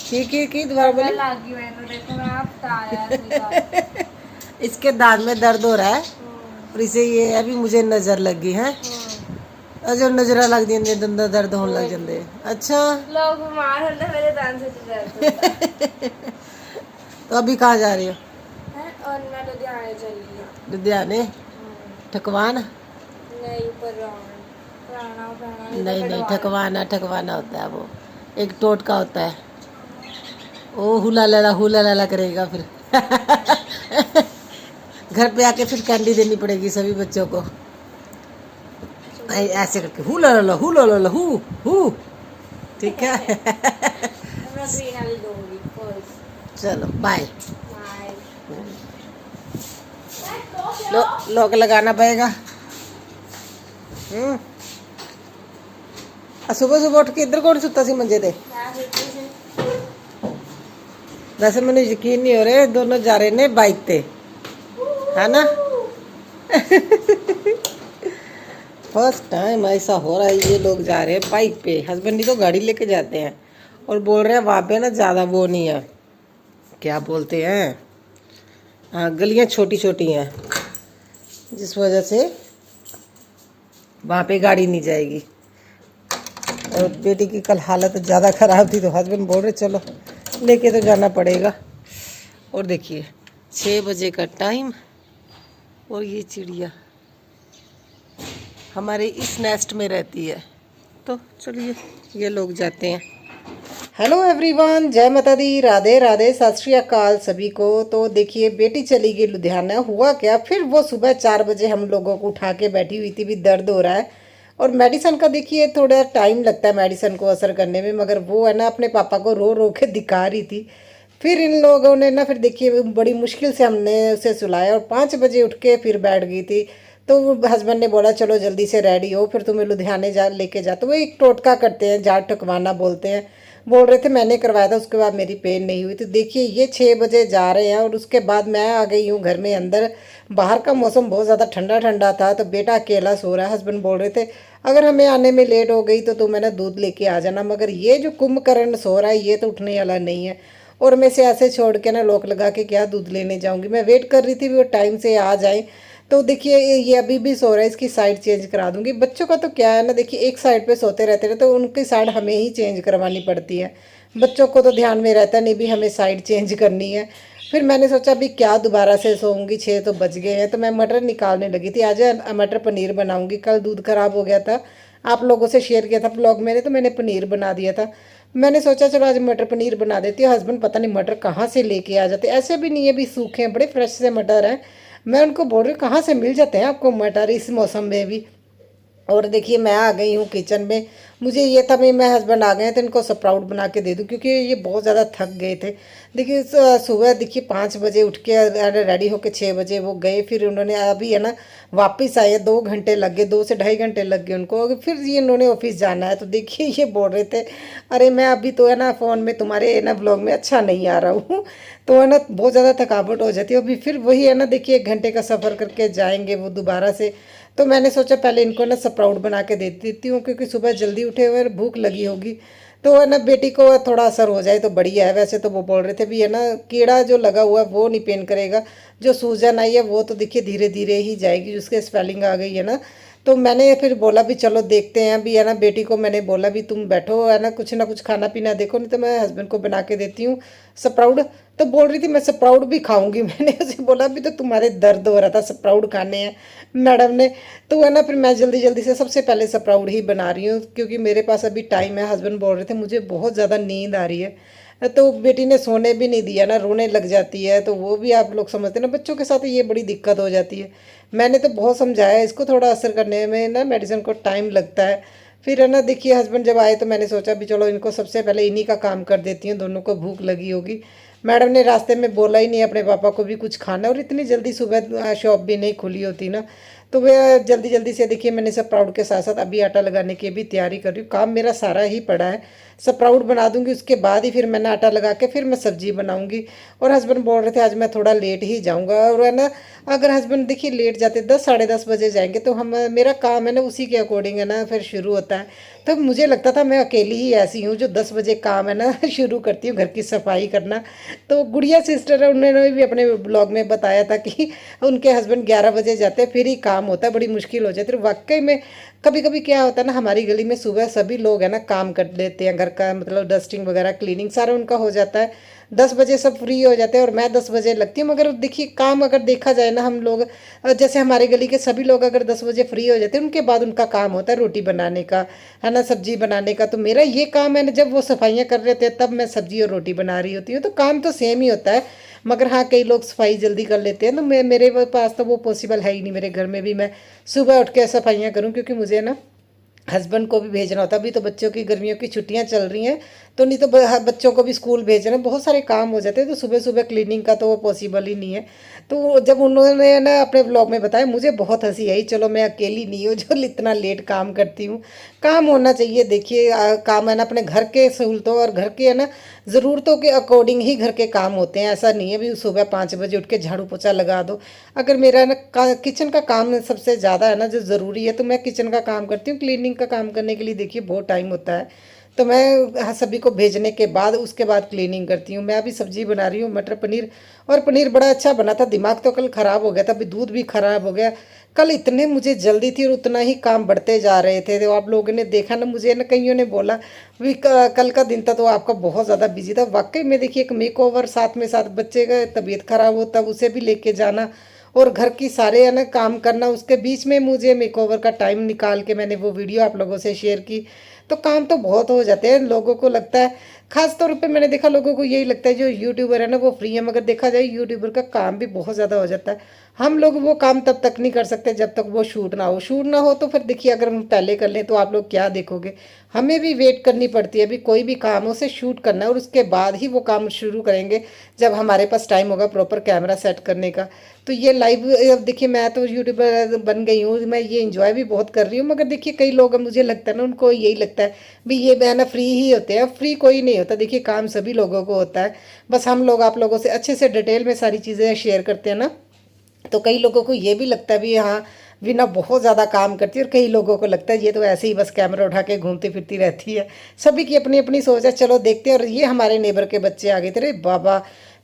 की दोबारा बोली। लागी मैंने, देखो मैं आप बताया इसके दांत में दर्द हो रहा है और इसे ये अभी मुझे नजर लगी है। जो नजर लग दी दंद दर्द होने लग जाते। अच्छा लोग बीमार होते मेरे दांत से तो दर्द होता है। तो अभी कहाँ जा रही हो? और मैं लुधियाने चली हूँ। लुधियाने ठकवान? नहीं पुराना नहीं नहीं ठकवाना ठकवाना होता है वो, एक टोटका होता है। ओ हुला लाला करेगा फिर। घर पे आके फिर कैंडी देनी पड़ेगी सभी बच्चों को ऐसे करके हु ला हु। ठीक है। मैं ग्रीन वाली दूंगी फर्स्ट। चलो बाय। बाय। लॉक लगाना पड़ेगा। सुबह सुबह उठ के इधर कौन सुता सी मंजे ते? वैसे मैंने यकीन नहीं हो रहे दोनों जा रहे ने बाइक पे, है ना? फर्स्ट टाइम ऐसा हो रहा है, ये लोग जा रहे हैं बाइक पे। हस्बैंड ही तो गाड़ी लेके जाते हैं और बोल रहे हैं वहाँ पे ना ज़्यादा वो नहीं है, क्या बोलते हैं, हाँ गलियाँ छोटी छोटी हैं जिस वजह से वहाँ पे गाड़ी नहीं जाएगी। और बेटी की कल हालत ज़्यादा ख़राब थी तो हस्बैंड बोल रहे चलो लेके तो जाना पड़ेगा। और देखिए 6 बजे का टाइम और ये चिड़िया हमारे इस नेस्ट में रहती है। तो चलिए ये लोग जाते हैं। हेलो एवरीवन, जय माता दी, राधे राधे, सत श्री अकाल सभी को। तो देखिए बेटी चली गई लुधियाना। हुआ क्या, फिर वो सुबह 4 बजे हम लोगों को उठा के बैठी हुई थी, भी दर्द हो रहा है। और मेडिसिन का देखिए थोड़ा टाइम लगता है मेडिसिन को असर करने में, मगर वो है ना अपने पापा को रो रो के दिखा रही थी। फिर इन लोगों ने ना फिर देखिए बड़ी मुश्किल से हमने उसे सुलाया और 5 बजे उठ के फिर बैठ गई थी। तो हस्बैंड ने बोला चलो जल्दी से रेडी हो, फिर तुम्हें लुधियाने जा लेके जा। तो वो एक टोटका करते हैं, जाट ठकवाना बोलते हैं, बोल रहे थे मैंने करवाया था, उसके बाद मेरी पेन नहीं हुई। तो देखिए ये 6 बजे जा रहे हैं और उसके बाद मैं आ गई हूँ घर में अंदर। बाहर का मौसम बहुत ज़्यादा ठंडा ठंडा था तो बेटा अकेला सो रहा है। हस्बैंड बोल रहे थे अगर हमें आने में लेट हो गई तो तुम है ना दूध लेके आ जाना, मगर ये जो कुंभकर्ण सो रहा है ये तो उठने वाला नहीं है। और मैं से ऐसे छोड़ के ना लॉक लगा के क्या दूध लेने जाऊंगी। मैं वेट कर रही थी वो टाइम से आ जाए। तो देखिए ये अभी भी सो रहा है, इसकी साइड चेंज करा दूंगी। बच्चों का तो क्या है ना, देखिए एक साइड पे सोते रहते हैं तो उनकी साइड हमें ही चेंज करवानी पड़ती है। बच्चों को तो ध्यान में रहता नहीं भी हमें साइड चेंज करनी है। फिर मैंने सोचा अभी क्या दोबारा से सोऊंगी, 6 तो बज गए हैं। तो मैं मटर निकालने लगी थी, आज मटर पनीर बनाऊंगी। कल दूध खराब हो गया था, आप लोगों से शेयर किया था ब्लॉग मैंने, तो मैंने पनीर बना दिया था। मैंने सोचा चलो आज मटर पनीर बना देती हूँ। हस्बैंड पता नहीं मटर कहाँ से लेके आ जाते, ऐसे भी नहीं है भी सूखे हैं, बड़े फ्रेश से मटर हैं। मैं उनको बोल रही हूँ कहाँ से मिल जाते हैं आपको मटर इस मौसम में भी। और देखिए मैं आ गई हूँ किचन में। मुझे ये था भी मैं हस्बैंड आ गए हैं तो इनको स्प्राउट बना के दे दूँ क्योंकि ये बहुत ज़्यादा थक गए थे। देखिए सुबह देखिए 5 बजे उठ के रेडी होके 6 बजे वो गए, फिर उन्होंने अभी है ना वापस आए, 2 घंटे लग गए, 2 से ढाई घंटे लग गए उनको। फिर ये इन्होंने ऑफिस जाना है तो देखिए ये बोल रहे थे अरे मैं अभी तो है ना फ़ोन में तुम्हारे ना ब्लॉग में अच्छा नहीं आ रहा हूँ। तो है ना बहुत ज़्यादा थकावट हो जाती है। अभी फिर वही है ना देखिए 1 घंटे का सफ़र करके जाएंगे वो दोबारा से। तो मैंने सोचा पहले इनको ना स्प्राउट बना के दे देती हूँ क्योंकि सुबह जल्दी उठे हुए और भूख लगी होगी। तो है ना बेटी को थोड़ा असर हो जाए तो बढ़िया है। वैसे तो वो बोल रहे थे भी है ना कीड़ा जो लगा हुआ है वो नहीं पेन करेगा, जो सूजन आई है वो तो देखिए धीरे धीरे ही जाएगी, जिसके स्वेलिंग आ गई है ना। तो मैंने फिर बोला भी चलो देखते हैं भी है ना, बेटी को मैंने बोला भी तुम बैठो है ना कुछ खाना पीना देखो, नहीं तो मैं हस्बैंड को बना के देती हूँ स्प्राउट। तो बोल रही थी मैं स्प्राउट भी खाऊंगी। मैंने उसे बोला भी तो तुम्हारे दर्द हो रहा था स्प्राउट खाने हैं मैडम ने। तो है ना फिर मैं जल्दी जल्दी से सबसे पहले स्प्राउट ही बना रही हूँ क्योंकि मेरे पास अभी टाइम है। हस्बैंड बोल रहे थे मुझे बहुत ज़्यादा नींद आ रही है, तो बेटी ने सोने भी नहीं दिया ना, रोने लग जाती है। तो वो भी आप लोग समझते हैं ना, बच्चों के साथ ये बड़ी दिक्कत हो जाती है। मैंने तो बहुत समझाया इसको, थोड़ा असर करने में ना मेडिसिन को टाइम लगता है। फिर है ना देखिए हस्बैंड जब आए तो मैंने सोचा भी चलो इनको सबसे पहले इन्हीं का काम कर देती हूँ, दोनों को भूख लगी होगी। मैडम ने रास्ते में बोला ही नहीं अपने पापा को भी कुछ खाना, और इतनी जल्दी सुबह शॉप भी नहीं खुली होती ना। तो वह जल्दी जल्दी से देखिए मैंने स्प्राउट के साथ साथ अभी आटा लगाने की भी तैयारी कर रही हूँ। काम मेरा सारा ही पड़ा है, स्प्राउट बना दूंगी उसके बाद ही फिर मैंने आटा लगा के फिर मैं सब्जी बनाऊंगी। और हस्बैंड बोल रहे थे आज मैं थोड़ा लेट ही जाऊंगा, और है ना अगर हस्बैंड देखिए लेट जाते 10 साढ़े 10 बजे जाएंगे तो हम मेरा काम है ना उसी के अकॉर्डिंग है ना फिर शुरू होता है। तो मुझे लगता था मैं अकेली ही ऐसी हूँ जो 10 बजे काम है ना शुरू करती हूँ घर की सफाई करना। तो गुड़िया सिस्टर है, उन्होंने भी अपने ब्लॉग में बताया था कि उनके हस्बैंड 11 बजे जाते हैं, फिर ही काम होता है, बड़ी मुश्किल हो जाती है। वाकई में कभी कभी क्या होता है ना, हमारी गली में सुबह सभी लोग है ना काम कर लेते हैं घर का, मतलब डस्टिंग वगैरह क्लीनिंग सारा उनका हो जाता है। 10 बजे सब फ्री हो जाते हैं और मैं 10 बजे लगती हूँ। मगर देखिए काम अगर देखा जाए ना, हम लोग जैसे हमारे गली के सभी लोग अगर 10 बजे फ्री हो जाते हैं, उनके बाद उनका काम होता है रोटी बनाने का, है ना, सब्जी बनाने का। तो मेरा ये काम है ना, जब वो सफाइयाँ कर रहे थे तब मैं सब्जी और रोटी बना रही होती हूँ। तो काम तो सेम ही होता है, मगर हाँ कई लोग सफाई जल्दी कर लेते हैं। तो मेरे पास तो वो पॉसिबल है ही नहीं, मेरे घर में भी मैं सुबह उठ के सफाइयाँ करूँ, क्योंकि मुझे ना हस्बैंड को भी भेजना होता है। अभी तो बच्चों की गर्मियों की छुट्टियां चल रही हैं, तो नहीं तो बच्चों को भी स्कूल भेजना, बहुत सारे काम हो जाते हैं। तो सुबह सुबह क्लीनिंग का तो वो पॉसिबल ही नहीं है। तो जब उन्होंने ना अपने ब्लॉग में बताया, मुझे बहुत हंसी आई। चलो मैं अकेली नहीं हूँ जो इतना लेट काम करती हूँ। काम होना चाहिए, देखिए काम है ना अपने घर के सहूलतों और घर के है ना ज़रूरतों के अकॉर्डिंग ही घर के काम होते हैं। ऐसा नहीं है भी सुबह 5 बजे उठ के झाड़ू पोछा लगा दो। अगर मेरा ना किचन का काम सबसे ज़्यादा है ना जो ज़रूरी है, तो मैं किचन का काम करती हूँ। क्लीनिंग का काम करने के लिए देखिए बहुत टाइम होता है। तो मैं सभी को भेजने के बाद उसके बाद क्लीनिंग करती हूँ। मैं अभी सब्जी बना रही हूँ मटर पनीर, और पनीर बड़ा अच्छा बना था। दिमाग तो कल ख़राब हो गया था, अभी दूध भी ख़राब हो गया। कल इतने मुझे जल्दी थी और उतना ही काम बढ़ते जा रहे थे। तो आप लोगों ने देखा ना, मुझे ना कईयों ने बोला भी कल का दिन था तो आपका बहुत ज़्यादा बिजी था। वाकई में देखिए एक मेक ओवर, साथ में साथ बच्चे का तबीयत ख़राब हो तब उसे भी लेके जाना, और घर की सारे है ना काम करना, उसके बीच में मुझे मेकओवर का टाइम निकाल के मैंने वो वीडियो आप लोगों से शेयर की। तो काम तो बहुत हो जाते हैं। लोगों को लगता है, खास तौर पे मैंने देखा लोगों को यही लगता है जो यूट्यूबर है ना वो फ्री है, मगर देखा जाए यूट्यूबर का काम भी बहुत ज़्यादा हो जाता है। हम लोग वो काम तब तक नहीं कर सकते जब तक वो शूट ना हो। शूट ना हो तो फिर देखिए अगर हम पहले कर लें तो आप लोग क्या देखोगे, हमें भी वेट करनी पड़ती है। अभी कोई भी काम हो उसे शूट करना है और उसके बाद ही वो काम शुरू करेंगे जब हमारे पास टाइम होगा प्रॉपर कैमरा सेट करने का। तो ये लाइव, अब देखिए मैं तो यूट्यूबर बन गई हूँ, मैं ये इंजॉय भी बहुत कर रही हूँ। मगर देखिए कई लोग, मुझे लगता है ना उनको यही लगता है भी ये मैं ना फ्री ही होते हैं। फ्री कोई नहीं होता, देखिए काम सभी लोगों को होता है। बस हम लोग आप लोगों से अच्छे से डिटेल में सारी चीज़ें शेयर करते हैं ना, तो कई लोगों को ये भी लगता है भी हाँ वीना बहुत ज़्यादा काम करती है, और कई लोगों को लगता है ये तो ऐसे ही बस कैमरा उठा के घूमती फिरती रहती है। सभी की अपनी अपनी सोच है। चलो देखते हैं। और ये हमारे नेबर के बच्चे आ गए थे, रे बाबा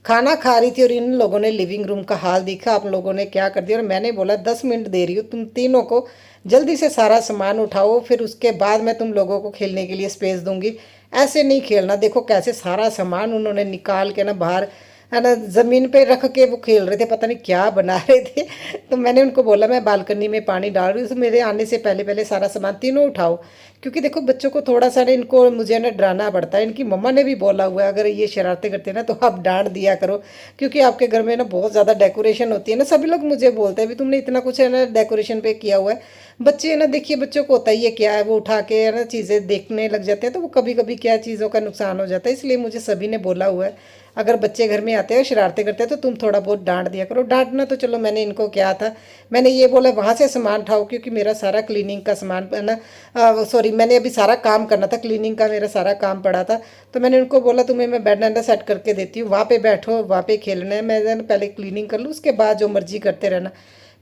खाना खा रही थी और इन लोगों ने लिविंग रूम का हाल देखा। आप लोगों ने क्या कर दिया, और मैंने बोला 10 मिनट दे रही हूँ तुम तीनों को, जल्दी से सारा सामान उठाओ, फिर उसके बाद मैं तुम लोगों को खेलने के लिए स्पेस दूंगी। ऐसे नहीं खेलना। देखो कैसे सारा सामान उन्होंने निकाल के ना बाहर है ना ज़मीन पे रख के वो खेल रहे थे, पता नहीं क्या बना रहे थे। तो मैंने उनको बोला मैं बालकनी में पानी डाल रही हूँ, तो मेरे आने से पहले पहले सारा सामान तीनों उठाओ। क्योंकि देखो बच्चों को थोड़ा सा ना इनको मुझे ना डराना पड़ता है। इनकी मम्मा ने भी बोला हुआ है अगर ये शरारतें करते हैं ना तो आप डांट दिया करो, क्योंकि आपके घर में ना बहुत ज़्यादा डेकोरेशन होती है ना। सभी लोग मुझे बोलते हैं भी तुमने इतना कुछ है ना डेकोरेशन पे किया हुआ है। बच्चे है ना, देखिए बच्चों को होता ही है क्या है, वो उठा के है ना चीज़ें देखने लग जाते हैं, तो वो कभी कभी क्या चीज़ों का नुकसान हो जाता है। इसलिए मुझे सभी ने बोला हुआ है अगर बच्चे घर में आते हैं शरारतें करते हैं तो तुम थोड़ा बहुत डांट दिया करो। डांटना तो चलो मैंने इनको क्या था, मैंने ये बोला वहाँ से सामान उठाओ, क्योंकि मेरा सारा क्लीनिंग का सामान है ना, सॉरी मैंने अभी सारा काम करना था, क्लीनिंग का मेरा सारा काम पड़ा था। तो मैंने उनको बोला तुम्हें मैं बेड अंडा सेट करके देती हूँ, वहाँ पे बैठो, वहाँ पे खेलना है, मैं पहले क्लीनिंग कर लूँ उसके बाद जो मर्जी करते रहना।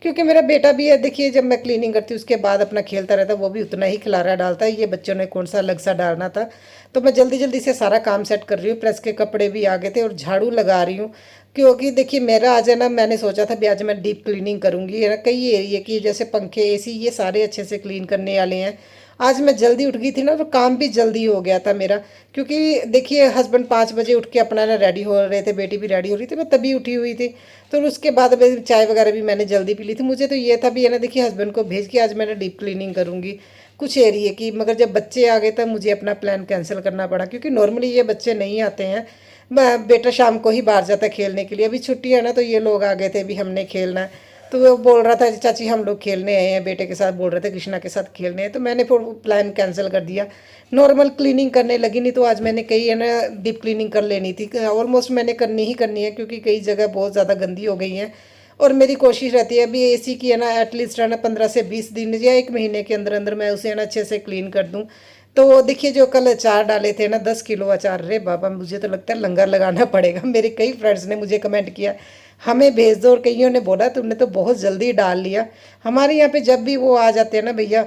क्योंकि मेरा बेटा भी है, देखिए जब मैं क्लीनिंग करती हूँ उसके बाद अपना खेलता रहता है, वो भी उतना ही खिलारा डालता है। ये बच्चों ने कौन सा अलग सा डालना था। तो मैं जल्दी जल्दी से सारा काम सेट कर रही हूँ। प्रेस के कपड़े भी आ गए थे और झाड़ू लगा रही हूँ, क्योंकि देखिए मेरा आज है ना, मैंने सोचा था भी आज मैं डीप क्लीनिंग करूँगी है ना, कई एरिया की जैसे पंखे एसी ये सारे अच्छे से क्लीन करने वाले हैं। आज मैं जल्दी उठ गई थी ना, तो काम भी जल्दी हो गया था मेरा। क्योंकि देखिए हस्बैंड 5 बजे उठ के अपना ना रेडी हो रहे थे, बेटी भी रेडी हो रही थी, मैं तभी उठी हुई थी। तो उसके बाद चाय वगैरह भी मैंने जल्दी पी ली थी। मुझे तो ये था भी है ना, देखिए हस्बैंड को भेज के आज मैंने डीप क्लीनिंग करूँगी कुछ एरिए की। मगर जब बच्चे आ गए तब मुझे अपना प्लान कैंसिल करना पड़ा, क्योंकि नॉर्मली ये बच्चे नहीं आते हैं। बेटा शाम को ही बाहर जाता है खेलने के लिए। अभी छुट्टी है ना, तो ये लोग आ गए थे भी हमने खेलना है। तो वो बोल रहा था चाची हम लोग खेलने आए हैं, बेटे के साथ बोल रहे थे कृष्णा के साथ खेलने हैं। तो मैंने फिर प्लान कैंसिल कर दिया, नॉर्मल क्लीनिंग करने लगी। नहीं तो आज मैंने कई है ना डीप क्लीनिंग कर लेनी थी, ऑलमोस्ट मैंने करनी ही करनी है, क्योंकि कई जगह बहुत ज़्यादा गंदी हो गई हैं। और मेरी कोशिश रहती है अभी एसी की है ना एटलीस्ट है ना 15 से 20 दिन या 1 महीने के अंदर अंदर मैं उसे है ना अच्छे से क्लीन कर दूँ। तो देखिए जो कल अचार डाले थे ना 10 किलो अचार, रे बाबा मुझे तो लगता है लंगर लगाना पड़ेगा। मेरे कई फ्रेंड्स ने मुझे कमेंट किया हमें भेज दो, और कईयों ने बोला तुमने तो बहुत जल्दी डाल लिया। हमारे यहाँ पे जब भी वो आ जाते हैं ना भैया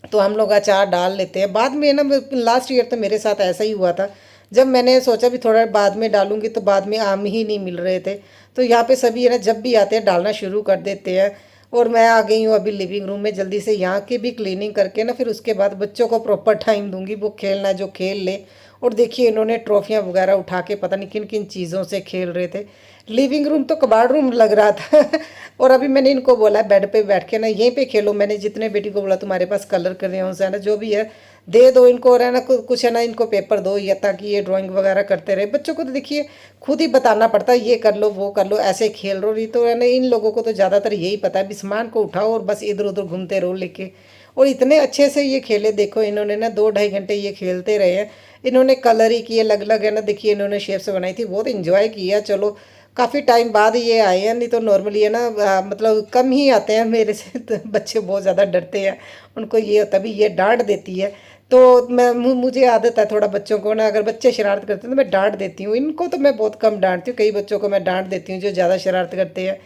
तो हम लोग अचार डाल लेते हैं बाद में ना। लास्ट ईयर तो मेरे साथ ऐसा ही हुआ था, जब मैंने सोचा भी थोड़ा बाद में डालूंगी तो बाद में आम ही नहीं मिल रहे थे। तो यहाँ पे सभी है ना जब भी आते हैं डालना शुरू कर देते हैं। और मैं आ गई हूँ अभी लिविंग रूम में, जल्दी से यहाँ की भी क्लीनिंग करके ना फिर उसके बाद बच्चों को प्रॉपर टाइम दूंगी, वो खेलना जो खेल ले। और देखिए इन्होंने ट्रॉफियाँ वगैरह उठा के पता नहीं किन किन चीज़ों से खेल रहे थे। लिविंग रूम तो कबाड़ रूम लग रहा था। और अभी मैंने इनको बोला बेड पे बैठ के ना यहीं पे खेलो, मैंने जितने बेटी को बोला तुम्हारे पास कलर कर रहे हो है ना जो भी है दे दो इनको, और है ना कुछ है ना इनको पेपर दो या ताकि ये ड्राइंग वगैरह करते रहे। बच्चों को तो देखिए खुद ही बताना पड़ता है, ये कर लो वो कर लो, ऐसे खेल रहो। नहीं तो है ना इन लोगों को तो ज़्यादातर यही पता है भी सामान को उठाओ और बस इधर उधर घूमते रहो लेके। और इतने अच्छे से ये खेले, देखो इन्होंने ना 2-2.5 घंटे ये खेलते रहे हैं। इन्होंने कलर ही किए अलग अलग है ना, देखिए इन्होंने शेप्स बनाई थी, बहुत इंजॉय किया। चलो काफ़ी टाइम बाद ये आए हैं, नहीं तो नॉर्मली है ना मतलब कम ही आते हैं मेरे से। तो बच्चे बहुत ज़्यादा डरते हैं, उनको ये होता भी ये डांट देती है। तो मैं मुझे आदत है थोड़ा बच्चों को ना, अगर बच्चे शरारत करते हैं तो मैं डांट देती हूँ। इनको तो मैं बहुत कम डांटती हूँ, कई बच्चों को मैं डांट देती हूँ जो ज़्यादा शरारत करते हैं।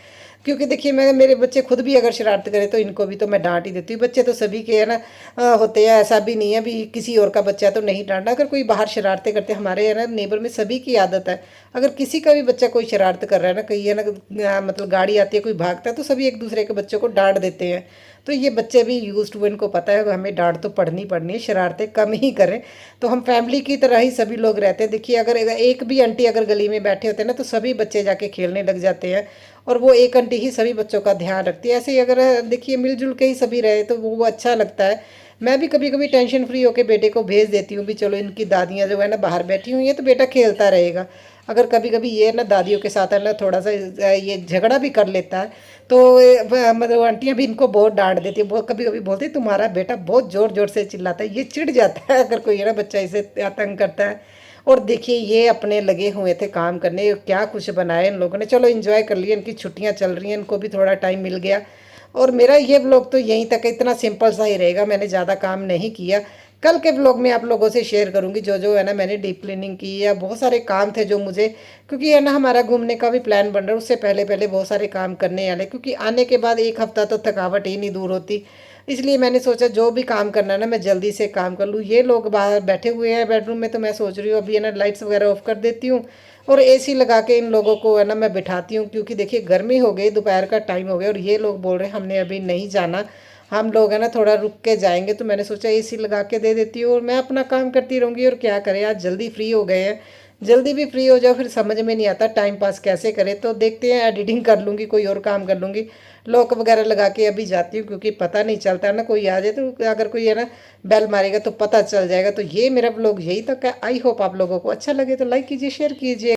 क्योंकि देखिए मैं मेरे बच्चे खुद भी अगर शरारत करें तो इनको भी तो मैं डांट ही देती हूँ। बच्चे तो सभी के है ना होते हैं, ऐसा भी नहीं है भी किसी और का बच्चा है तो नहीं डांटना। अगर कोई बाहर शरारतें करते, हमारे है ना नेबर में सभी की आदत है, अगर किसी का भी बच्चा कोई शरारत कर रहा है ना, कहीं है ना मतलब गाड़ी आती है कोई भागता है तो सभी एक दूसरे के बच्चों को डांट देते हैं। तो ये बच्चे भी यूज टू, इनको पता है हमें डांट तो पड़नी पड़नी है, शरारतें कम ही करें। तो हम फैमिली की तरह ही सभी लोग रहते हैं। देखिए अगर एक भी आंटी अगर गली में बैठे होते हैं ना तो सभी बच्चे जाके खेलने लग जाते हैं, और वो एक आंटी ही सभी बच्चों का ध्यान रखती है। ऐसे ही अगर देखिए मिलजुल के ही सभी रहे तो वो अच्छा लगता है। मैं भी कभी कभी टेंशन फ्री होकर बेटे को भेज देती हूँ भी चलो इनकी दादियाँ जो है ना बाहर बैठी हुई हैं तो बेटा खेलता रहेगा। अगर कभी कभी ये ना दादियों के साथ है ना थोड़ा सा ये झगड़ा भी कर लेता है, तो मतलब आंटियाँ भी इनको बहुत डांट देती है। बहुत कभी कभी बोलती है तुम्हारा बेटा बहुत ज़ोर ज़ोर से चिल्लाता है, ये चिढ़ जाता है अगर कोई है ना बच्चा इसे तंग करता है। और देखिए ये अपने लगे हुए थे काम करने, क्या कुछ बनाए इन लोगों ने। चलो एंजॉय कर लिए, इनकी छुट्टियां चल रही हैं, इनको भी थोड़ा टाइम मिल गया। और मेरा ये ब्लॉग तो यहीं तक है, इतना सिंपल सा ही रहेगा, मैंने ज़्यादा काम नहीं किया। कल के ब्लॉग में आप लोगों से शेयर करूंगी जो जो है ना मैंने डीप क्लीनिंग की, या बहुत सारे काम थे जो मुझे, क्योंकि है ना हमारा घूमने का भी प्लान बन रहा है, उससे पहले पहले बहुत सारे काम करने वाले, क्योंकि आने के बाद एक हफ्ता तो थकावट ही नहीं दूर होती। इसलिए मैंने सोचा जो भी काम करना है ना मैं जल्दी से काम कर लूँ। ये लोग बाहर बैठे हुए हैं बेडरूम में, तो मैं सोच रही हूँ अभी है ना लाइट्स वगैरह ऑफ कर देती हूँ और एसी लगा के इन लोगों को है ना मैं बिठाती हूँ। क्योंकि देखिए गर्मी हो गई, दोपहर का टाइम हो गया और ये लोग बोल रहे हैं हमने अभी नहीं जाना, हम लोग है ना थोड़ा रुक के जाएंगे। तो मैंने सोचा एसी लगा के दे देती हूँ और मैं अपना काम करती रहूँगी। और क्या करें, आज जल्दी फ्री हो गए हैं, जल्दी भी फ्री हो जाओ फिर समझ में नहीं आता टाइम पास कैसे करें। तो देखते हैं, एडिटिंग कर लूँगी, कोई और काम कर लूँगी, लॉक वगैरह लगा के अभी जाती हूँ। क्योंकि पता नहीं चलता है ना, कोई आ जाए तो अगर कोई है ना बेल मारेगा तो पता चल जाएगा। तो ये मेरा ब्लॉग यही तक है। आई होप आप लोगों को अच्छा लगे तो लाइक कीजिए, शेयर कीजिए।